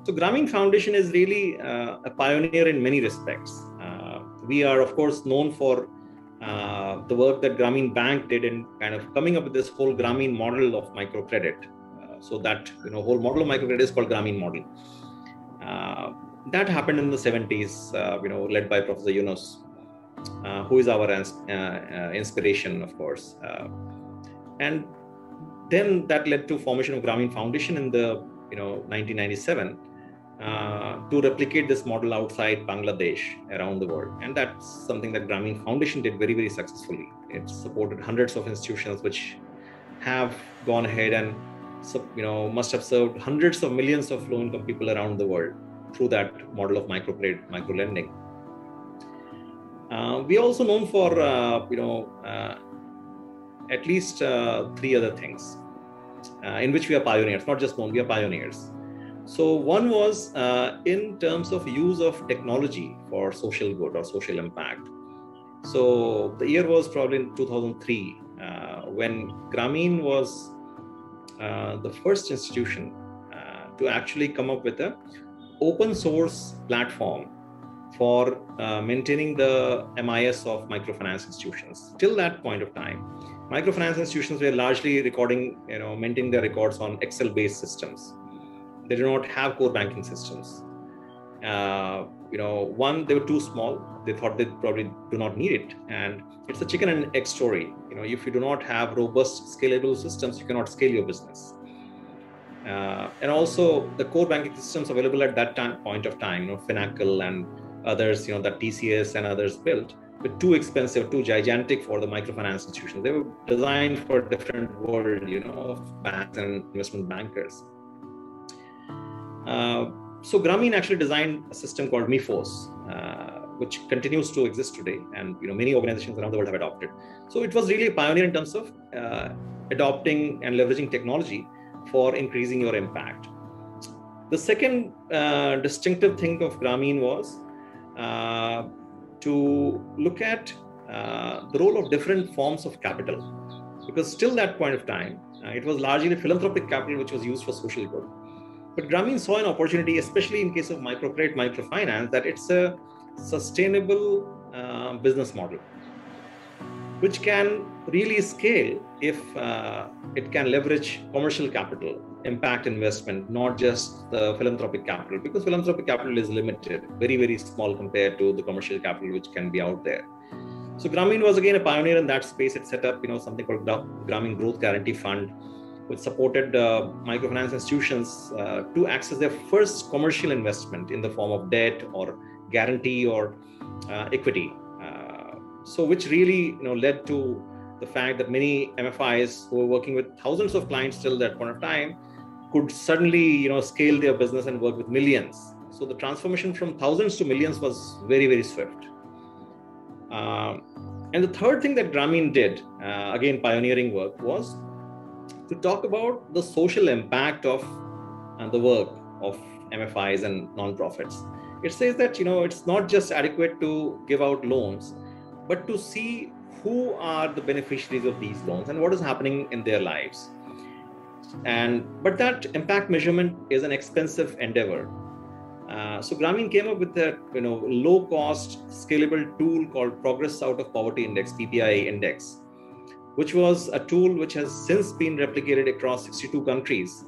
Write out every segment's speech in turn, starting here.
So Grameen Foundation is really a pioneer in many respects. We are, of course, known for the work that Grameen Bank did in kind of coming up with this whole Grameen model of microcredit. So that whole model of microcredit is called Grameen model. That happened in the 70s, led by Professor Yunus, who is our inspiration, of course. And then that led to formation of Grameen Foundation in the 1997 to replicate this model outside Bangladesh, around the world. And that's something that Grameen Foundation did very, very successfully. It supported hundreds of institutions which have gone ahead and must have served hundreds of millions of low-income people around the world through that model of microcredit, micro-lending. We are also known for, at least 3 other things in which we are pioneers, not just known, we are pioneers. So one was in terms of use of technology for social good or social impact. So the year was probably in 2003 when Grameen was the first institution to actually come up with an open source platform for maintaining the MIS of microfinance institutions. Till that point of time, microfinance institutions were largely maintaining their records on Excel-based systems. They do not have core banking systems. One, they were too small. They thought they probably do not need it. And it's a chicken and egg story. If you do not have robust, scalable systems, you cannot scale your business. And also the core banking systems available at that point of time, Finacle and others, that TCS and others built, were too expensive, too gigantic for the microfinance institutions. They were designed for a different world, of banks and investment bankers. So Grameen actually designed a system called MIFOS, which continues to exist today, and many organizations around the world have adopted. So it was really a pioneer in terms of adopting and leveraging technology for increasing your impact. The second distinctive thing of Grameen was to look at the role of different forms of capital, because till that point of time, it was largely philanthropic capital which was used for social good. But Grameen saw an opportunity, especially in case of microcredit, microfinance, that it's a sustainable business model, which can really scale if it can leverage commercial capital, impact investment, not just the philanthropic capital, because philanthropic capital is limited, very, very small compared to the commercial capital which can be out there. So Grameen was again a pioneer in that space. It set up something called Grameen Growth Guarantee Fund, which supported microfinance institutions to access their first commercial investment in the form of debt or guarantee or equity. So which really led to the fact that many MFIs who were working with thousands of clients till that point of time could suddenly scale their business and work with millions. So the transformation from thousands to millions was very, very swift. And the third thing that Grameen did, again pioneering work, was to talk about the social impact of the work of MFIs and nonprofits. It says that it's not just adequate to give out loans, but to see who are the beneficiaries of these loans and what is happening in their lives. But that impact measurement is an expensive endeavor. So Grameen came up with a low-cost, scalable tool called Progress Out of Poverty Index, PPI Index, which was a tool which has since been replicated across 62 countries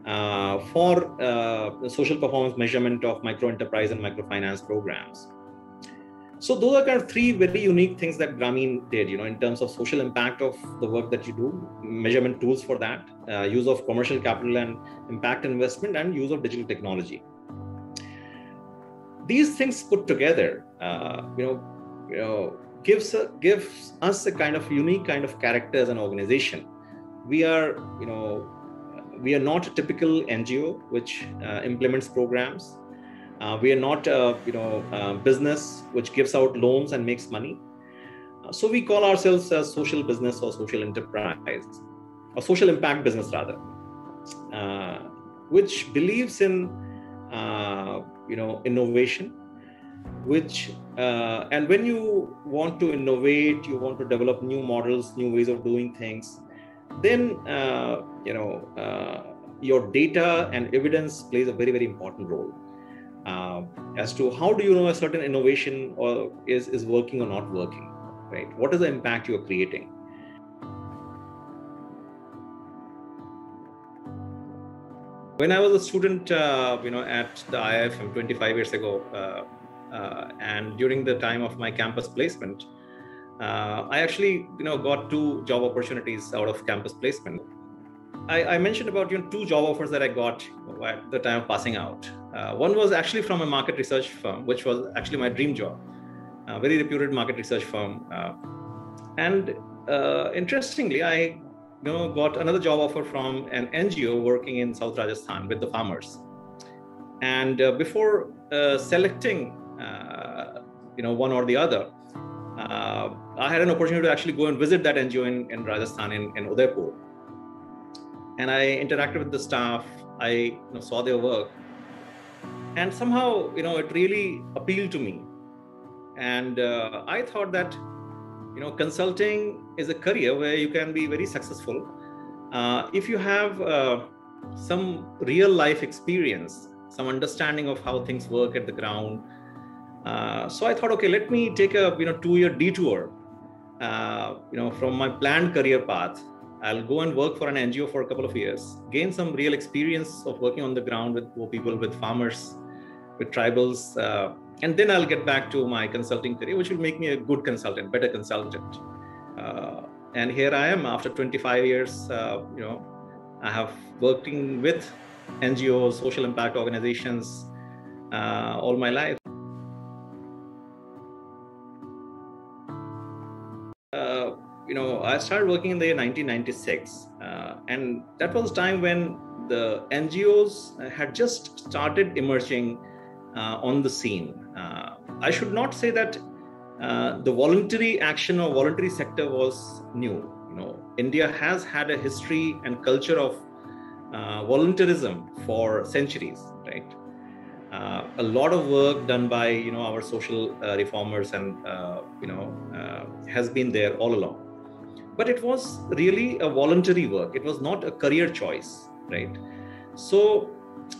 for the social performance measurement of micro-enterprise and microfinance programs. So those are kind of 3 very unique things that Grameen did, in terms of social impact of the work that you do, measurement tools for that, use of commercial capital and impact investment, and use of digital technology. These things put together, gives us a kind of unique kind of character as an organization. We are not a typical NGO which implements programs. We are not a business which gives out loans and makes money. So we call ourselves a social business or social enterprise, or social impact business rather, which believes in innovation, and when you want to innovate, you want to develop new models, new ways of doing things, then your data and evidence plays a very, very important role as to how do you know a certain innovation or is working or not working, right? What is the impact you are creating? When I was a student, at the IIFM 25 years ago, and during the time of my campus placement, I actually, got 2 job opportunities out of campus placement. I mentioned about 2 job offers that I got at the time of passing out. One was actually from a market research firm, which was actually my dream job, a very reputed market research firm. And interestingly, I got another job offer from an NGO working in South Rajasthan with the farmers. And before selecting, one or the other, I had an opportunity to actually go and visit that NGO in Rajasthan, in Udaipur. And I interacted with the staff. I saw their work, and somehow it really appealed to me. And I thought that consulting is a career where you can be very successful if you have some real life experience, some understanding of how things work at the ground. So I thought, okay, let me take a 2-year detour from my planned career path. I'll go and work for an NGO for a couple of years, gain some real experience of working on the ground with poor people, with farmers, with tribals, and then I'll get back to my consulting career, which will make me a good consultant, better consultant. And here I am after 25 years. I have working with NGOs, social impact organizations, all my life. I started working in the year 1996, and that was the time when the NGOs had just started emerging on the scene. I should not say that the voluntary action or voluntary sector was new. India has had a history and culture of voluntarism for centuries, right? A lot of work done by our social reformers and has been there all along. But it was really a voluntary work. It was not a career choice, right? So,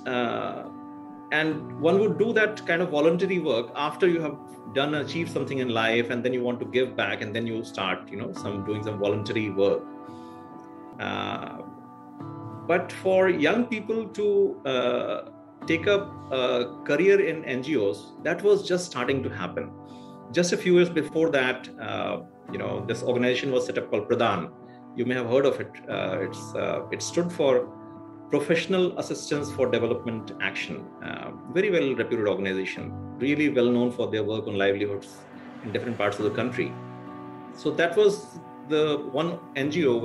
and one would do that kind of voluntary work after you have achieved something in life, and then you want to give back, and then you start, doing some voluntary work. But for young people to take up a career in NGOs, that was just starting to happen. Just a few years before that, this organization was set up called Pradhan. You may have heard of it. It stood for Professional Assistance for Development Action. Very well reputed organization, really well known for their work on livelihoods in different parts of the country. So that was the one NGO,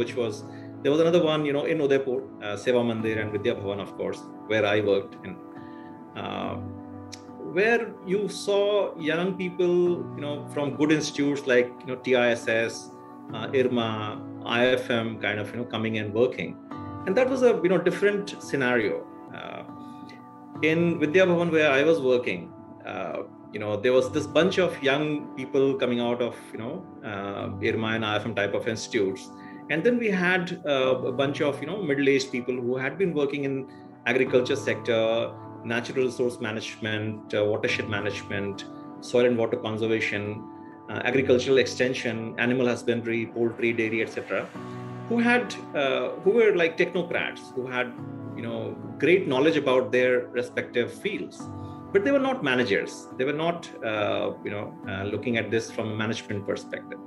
there was another one, in Udaipur, Seva Mandir and Vidya Bhavan, of course, where I worked in, where you saw young people, from good institutes like, TISS, IRMA, IFM, kind of, coming and working. And that was a, different scenario. In Vidya Bhavan, where I was working, there was this bunch of young people coming out of, IRMA and IFM type of institutes. And then we had a bunch of, middle-aged people who had been working in agriculture sector, natural resource management, watershed management, soil and water conservation, agricultural extension, animal husbandry, poultry, dairy, etc., who were like technocrats, who had, great knowledge about their respective fields, but they were not managers. They were not, looking at this from a management perspective.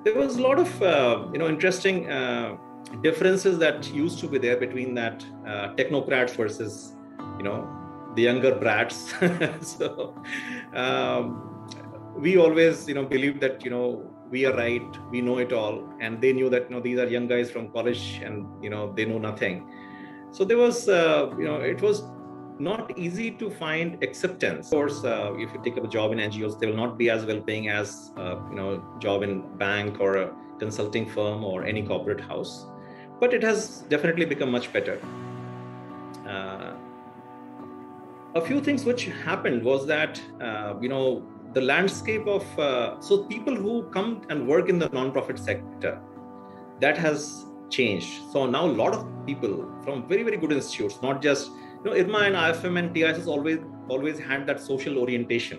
There was a lot of, interesting differences that used to be there between that technocrats versus, the younger brats. So we always, believed that, we are right, we know it all, and they knew that these are young guys from college and they know nothing. So there was it was not easy to find acceptance. Of course, if you take up a job in NGOs, they will not be as well paying as job in bank or a consulting firm or any corporate house, but it has definitely become much better. A few things which happened was that the landscape of so people who come and work in the non-profit sector, that has changed. So now a lot of people from very, very good institutes, not just, IRMA and IFM and TISS always had that social orientation.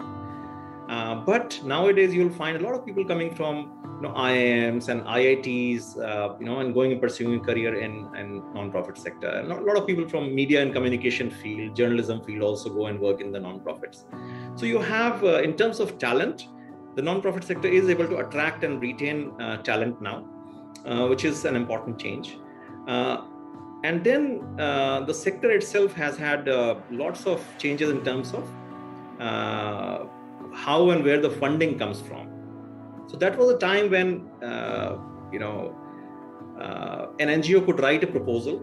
But nowadays you'll find a lot of people coming from IIMs and IITs, and going and pursuing a career in non-profit sector. And a lot of people from media and communication field, journalism field also go and work in the non-profits. So you have, in terms of talent, the non-profit sector is able to attract and retain talent now, which is an important change. And then the sector itself has had lots of changes in terms of how and where the funding comes from. So that was a time when an NGO could write a proposal,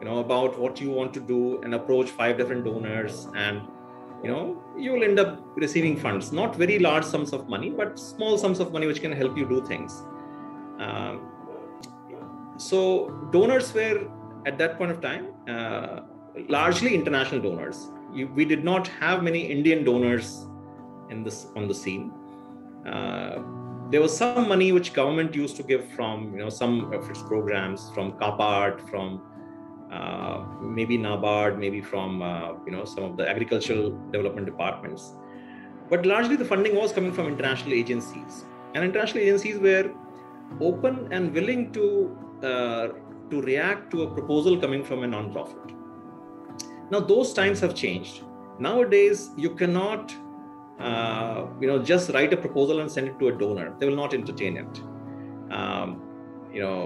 about what you want to do and approach 5 different donors, and you will end up receiving funds, not very large sums of money, but small sums of money which can help you do things. So donors were at that point of time largely international donors. We did not have many Indian donors on the scene. There was some money which government used to give from some of its programs, from CAPART, from maybe NABARD, maybe from some of the agricultural development departments. But largely the funding was coming from international agencies, and international agencies were open and willing to react to a proposal coming from a non-profit. Now those times have changed. Nowadays you cannot just write a proposal and send it to a donor. They will not entertain it.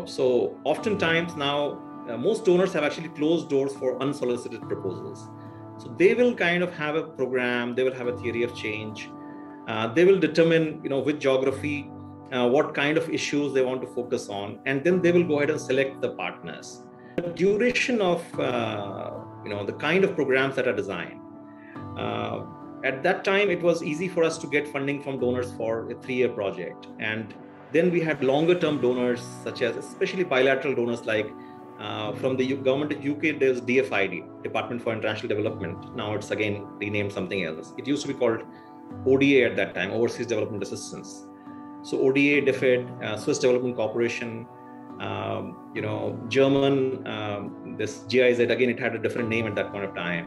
So oftentimes now most donors have actually closed doors for unsolicited proposals. So they will kind of have a program, they will have a theory of change. They will determine, which geography, what kind of issues they want to focus on, and then they will go ahead and select the partners. The duration of, the kind of programs that are designed. At that time, it was easy for us to get funding from donors for a 3-year project. And then we had longer term donors, such as especially bilateral donors, like from the government of UK, there's DFID, Department for International Development. Now it's again renamed something else. It used to be called ODA at that time, Overseas Development Assistance. So ODA, DFID, Swiss Development Corporation, German, this GIZ, again, it had a different name at that point of time.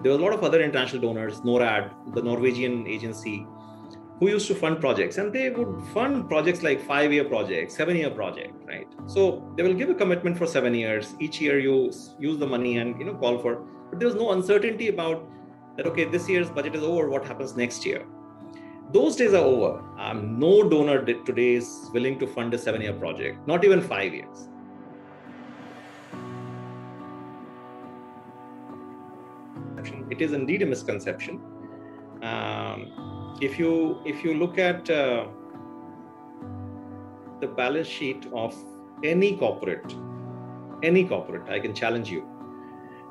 There were a lot of other international donors, NORAD, the Norwegian agency, who used to fund projects, and they would fund projects like 5-year project, 7-year project, right? So they will give a commitment for 7 years. Each year you use the money and call for, but there was no uncertainty about that. Okay, this year's budget is over. What happens next year? Those days are over. No donor today is willing to fund a 7-year project, not even 5 years. It is indeed a misconception. If you look at the balance sheet of any corporate, I can challenge you,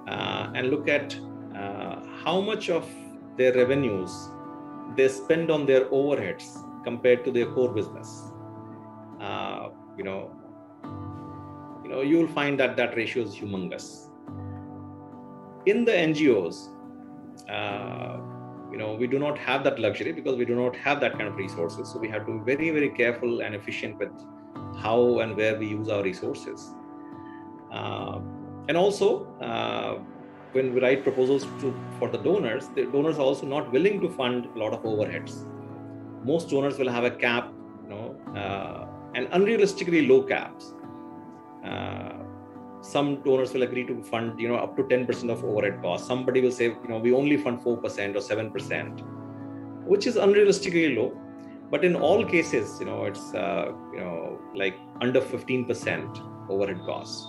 and look at how much of their revenues they spend on their overheads compared to their core business. You will find that ratio is humongous. In the NGOs, we do not have that luxury because we do not have that kind of resources. So we have to be very, very careful and efficient with how and where we use our resources. And also, when we write proposals for the donors are also not willing to fund a lot of overheads. Most donors will have a cap, and unrealistically low caps. Some donors will agree to fund, up to 10% of overhead costs. Somebody will say, we only fund 4% or 7%, which is unrealistically low. But in all cases, it's, like under 15% overhead costs.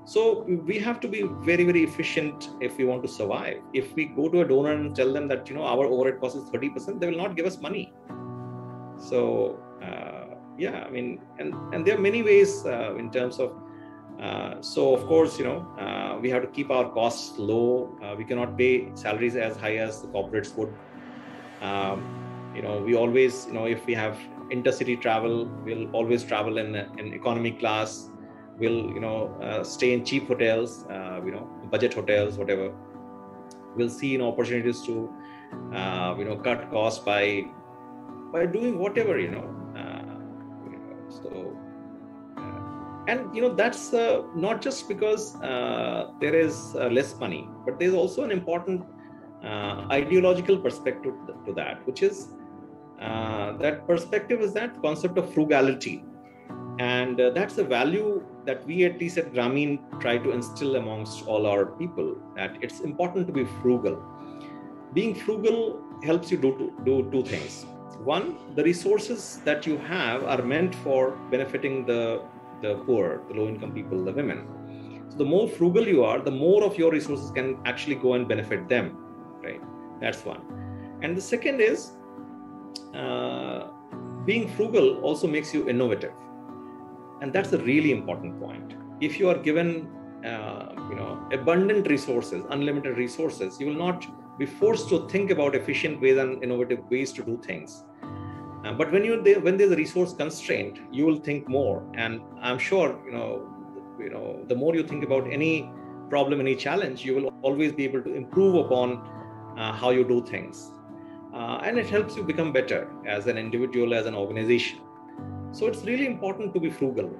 So we have to be very, very efficient if we want to survive. If we go to a donor and tell them that, our overhead cost is 30%, they will not give us money. So, and there are many ways in terms of, so of course, we have to keep our costs low. We cannot pay salaries as high as the corporates would. We always, if we have intercity travel, we'll always travel in economy class. We'll, stay in cheap hotels, budget hotels, whatever. We'll see opportunities to, cut costs by doing whatever, So And that's not just because there is less money, but there's also an important ideological perspective to that, which is that perspective is that concept of frugality. And that's a value that we, at least at Grameen, try to instill amongst all our people, that it's important to be frugal. Being frugal helps you do two things. One, the resources that you have are meant for benefiting the poor, the low-income people, the women. So the more frugal you are, the more of your resources can actually go and benefit them, right? That's one. And the second is, being frugal also makes you innovative. And that's a really important point. If you are given, abundant resources, unlimited resources, you will not be forced to think about efficient ways and innovative ways to do things. But when there's a resource constraint, you will think more. And I'm sure, the more you think about any problem, any challenge, you will always be able to improve upon how you do things. And it helps you become better as an individual, as an organization. So it's really important to be frugal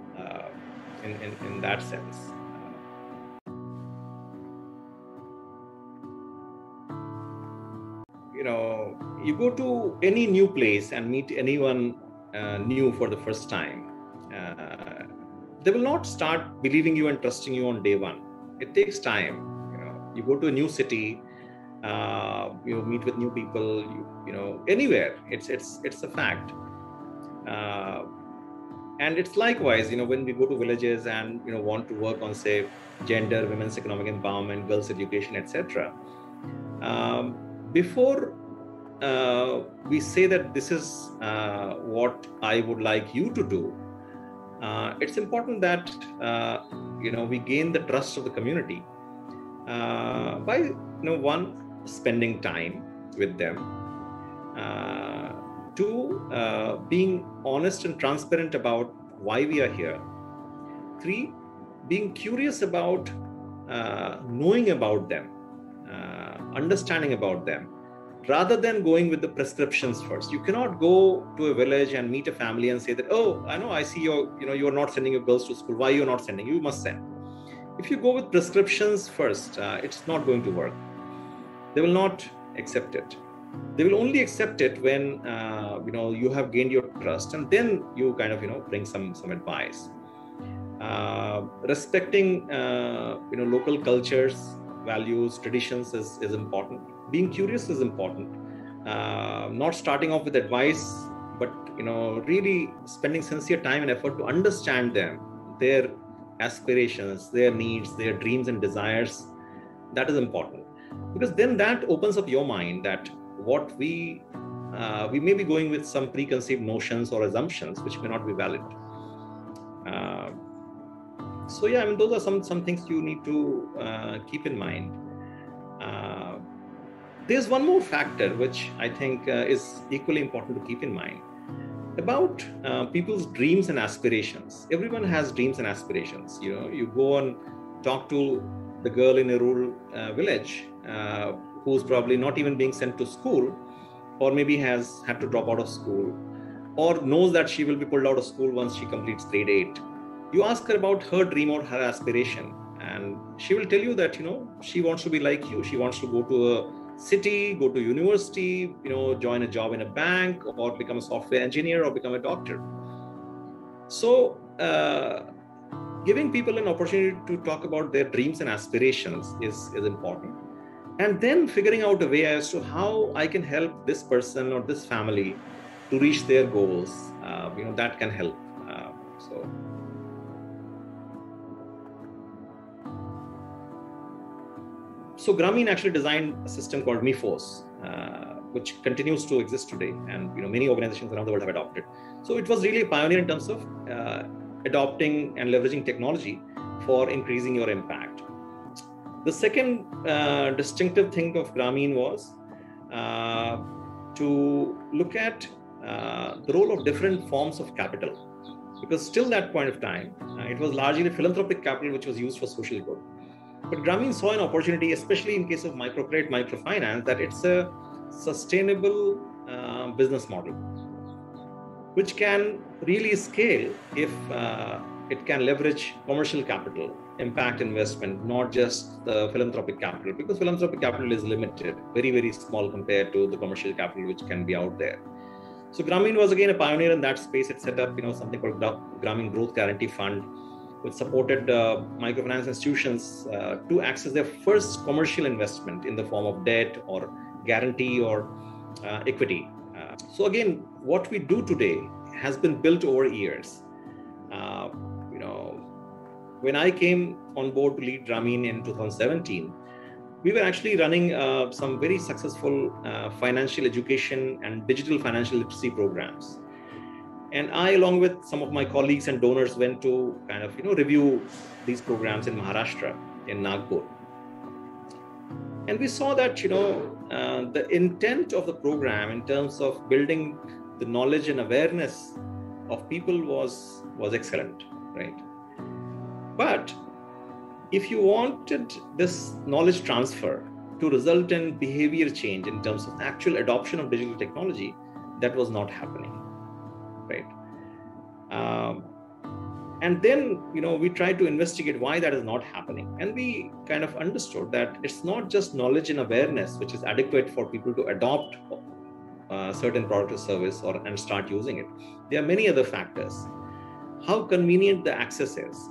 in that sense. You go to any new place and meet anyone new for the first time. They will not start believing you and trusting you on day one. It takes time. You go to a new city, you meet with new people. Anywhere. It's a fact. And it's likewise, when we go to villages and want to work on, say, gender, women's economic empowerment, girls' education, etc. Before we say that this is what I would like you to do, it's important that we gain the trust of the community by one, spending time with them. Two, being honest and transparent about why we are here. Three, being curious about knowing about them, understanding about them, rather than going with the prescriptions first. You cannot go to a village and meet a family and say that, oh, I see you're not sending your girls to school. Why you're not sending? You must send. If you go with prescriptions first, it's not going to work. They will not accept it. They will only accept it when you have gained your trust, and then you kind of bring some advice. Respecting local cultures, values, traditions is important. Being curious is important. Not starting off with advice, but really spending sincere time and effort to understand them, their aspirations, their needs, their dreams and desires. That is important, because then that opens up your mind that what we may be going with some preconceived notions or assumptions which may not be valid. So yeah, those are some things you need to keep in mind. There's one more factor which I think is equally important to keep in mind about people's dreams and aspirations. Everyone has dreams and aspirations. You go and talk to the girl in a rural village who's probably not even being sent to school, or maybe has had to drop out of school, or knows that she will be pulled out of school once she completes grade 8. You ask her about her dream or her aspiration, and she will tell you that, she wants to be like you. She wants to go to a city, go to university, join a job in a bank, or become a software engineer, or become a doctor. So giving people an opportunity to talk about their dreams and aspirations is important. And then figuring out a way as to how I can help this person or this family to reach their goals, that can help. So Grameen actually designed a system called MIFOS, which continues to exist today, and many organizations around the world have adopted. So it was really a pioneer in terms of adopting and leveraging technology for increasing your impact. The second distinctive thing of Grameen was to look at the role of different forms of capital, because till that point of time, it was largely philanthropic capital which was used for social good. But Grameen saw an opportunity, especially in case of microcredit, microfinance, that it's a sustainable business model, which can really scale if it can leverage commercial capital, impact investment, not just the philanthropic capital, because philanthropic capital is limited, very, very small compared to the commercial capital which can be out there. So Grameen was again a pioneer in that space. It set up, something called Grameen Growth Guarantee Fund, which supported microfinance institutions to access their first commercial investment in the form of debt or guarantee or equity. So again, what we do today has been built over years. When I came on board to lead Grameen in 2017, we were actually running some very successful financial education and digital financial literacy programs. And I, along with some of my colleagues and donors, went to kind of, review these programs in Maharashtra, in Nagpur. And we saw that, the intent of the program in terms of building the knowledge and awareness of people was excellent, right? But if you wanted this knowledge transfer to result in behavior change in terms of actual adoption of digital technology, that was not happening, right? And then, we tried to investigate why that is not happening. And we kind of understood that it's not just knowledge and awareness which is adequate for people to adopt certain product or service and start using it. There are many other factors. How convenient the access is.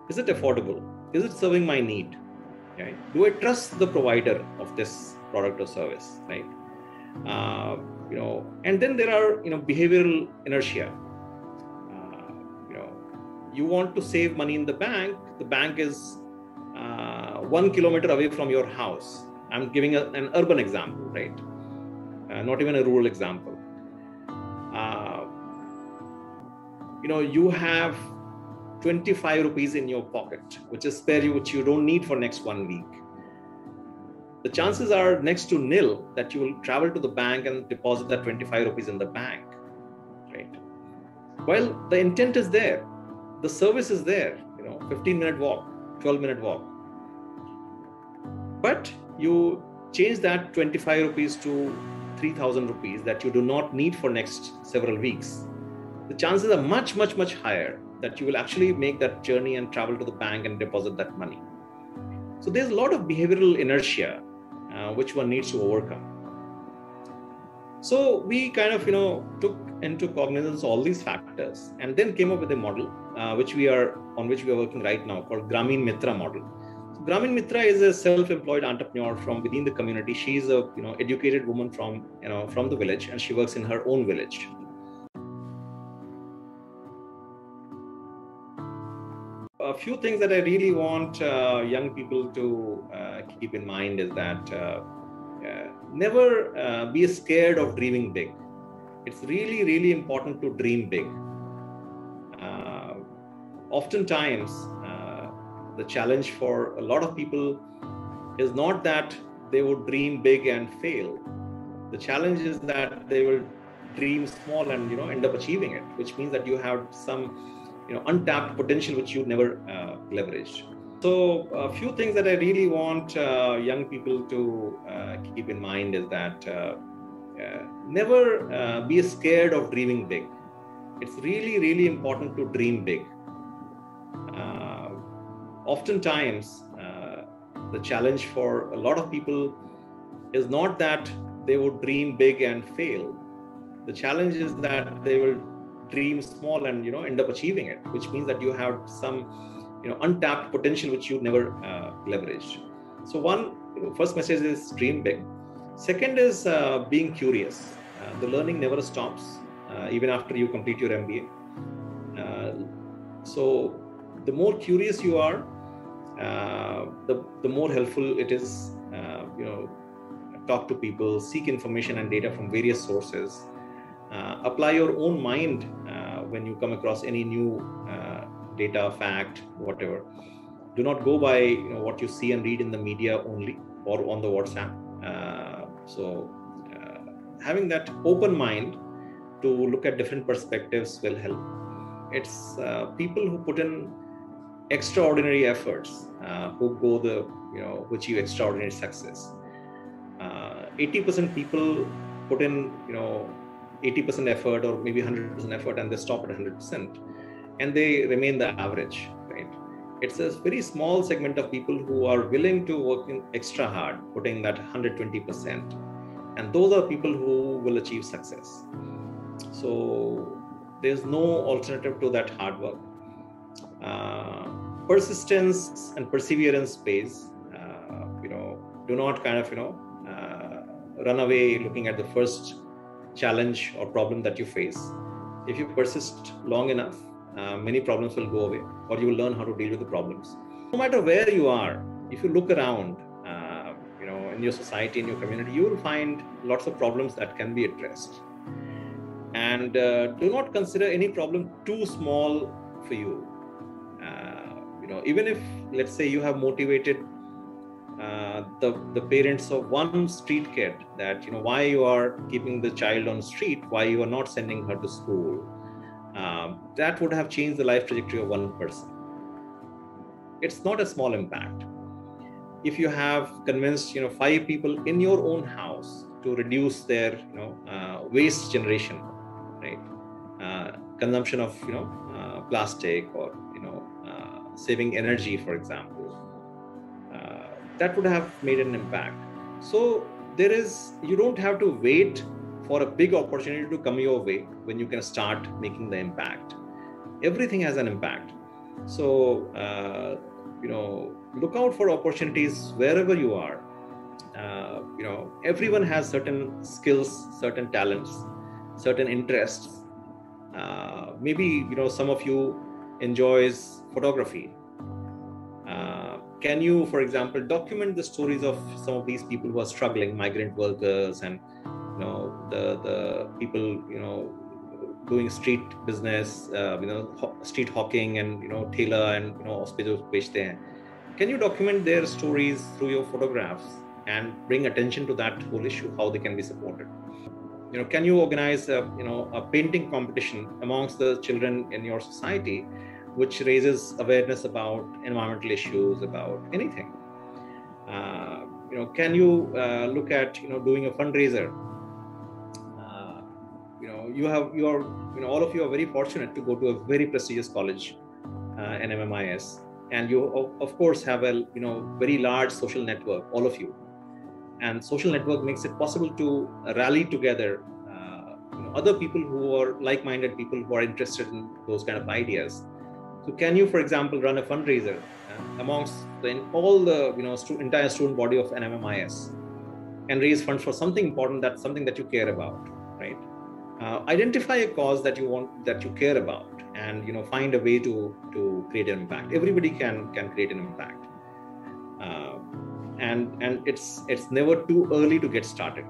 Is it affordable? Is it serving my need? Right? Do I trust the provider of this product or service? Right? And then there are behavioral inertia. You want to save money in the bank. The bank is 1 kilometer away from your house. I'm giving an urban example, right? Not even a rural example. You have 25 rupees in your pocket, which is spare you, which you don't need for next 1 week. The chances are next to nil that you will travel to the bank and deposit that 25 rupees in the bank, right? Well, the intent is there. The service is there, 15-minute walk, 12-minute walk. But you change that 25 rupees to 3,000 rupees that you do not need for next several weeks. The chances are much, much, much higher that you will actually make that journey and travel to the bank and deposit that money. So there's a lot of behavioral inertia which one needs to overcome. So we kind of, took into cognizance all these factors and then came up with a model on which we are working right now, called Grameen Mitra model. So Grameen Mitra is a self-employed entrepreneur from within the community. She's a educated woman from the village, and she works in her own village. A few things that I really want young people to keep in mind is that never be scared of dreaming big. It's really, really important to dream big. Oftentimes, the challenge for a lot of people is not that they would dream big and fail. The challenge is that they will dream small and end up achieving it, which means that you have some untapped potential which you never leveraged. So a few things that I really want young people to keep in mind is that never be scared of dreaming big. It's really, really important to dream big. Oftentimes, the challenge for a lot of people is not that they would dream big and fail. The challenge is that they will dream small and end up achieving it, which means that you have some untapped potential which you never leveraged. So first message is dream big. Second is being curious. The learning never stops even after you complete your MBA. So the more curious you are, the more helpful it is. Talk to people, seek information and data from various sources. Apply your own mind when you come across any new data, fact, whatever. Do not go by what you see and read in the media only or on the WhatsApp. So having that open mind to look at different perspectives will help. It's people who put in extraordinary efforts who go who achieve extraordinary success. 80% people put in 80% effort or maybe 100% effort and they stop at 100%. and they remain the average, right? It's a very small segment of people who are willing to work in extra hard, putting that 120%. And those are people who will achieve success. So there's no alternative to that hard work. Persistence and perseverance pays. Do not kind of, run away looking at the first challenge or problem that you face. If you persist long enough, many problems will go away, or you will learn how to deal with the problems. No matter where you are, if you look around, in your society, in your community, you will find lots of problems that can be addressed. And do not consider any problem too small for you. Even if, let's say, you have motivated the parents of one street kid that, why you are keeping the child on the street, why you are not sending her to school, that would have changed the life trajectory of one person. It's not a small impact. If you have convinced 5 people in your own house to reduce their waste generation, right, consumption of plastic, or saving energy, for example, that would have made an impact. So you don't have to wait for a big opportunity to come your way when you can start making the impact. Everything has an impact. So look out for opportunities wherever you are. Everyone has certain skills, certain talents, certain interests. Maybe some of you enjoys photography. Can you, for example, document the stories of some of these people who are struggling, migrant workers, and the people doing street business, street hawking, and tailor and उसपे जो बेचते हैं? Can you document their stories through your photographs and bring attention to that whole issue, how they can be supported? Can you organize a painting competition amongst the children in your society, which raises awareness about environmental issues, about anything? Can you look at doing a fundraiser? All of you are very fortunate to go to a very prestigious college, NMMIS, and you of course have a very large social network, all of you. And social network makes it possible to rally together other people who are like-minded people who are interested in those kind of ideas. So can you, for example, run a fundraiser amongst all the entire student body of NMMIS and raise funds for something important, that's something that you care about, right? Identify a cause that you care about, and find a way to create an impact. Everybody can create an impact, and it's never too early to get started.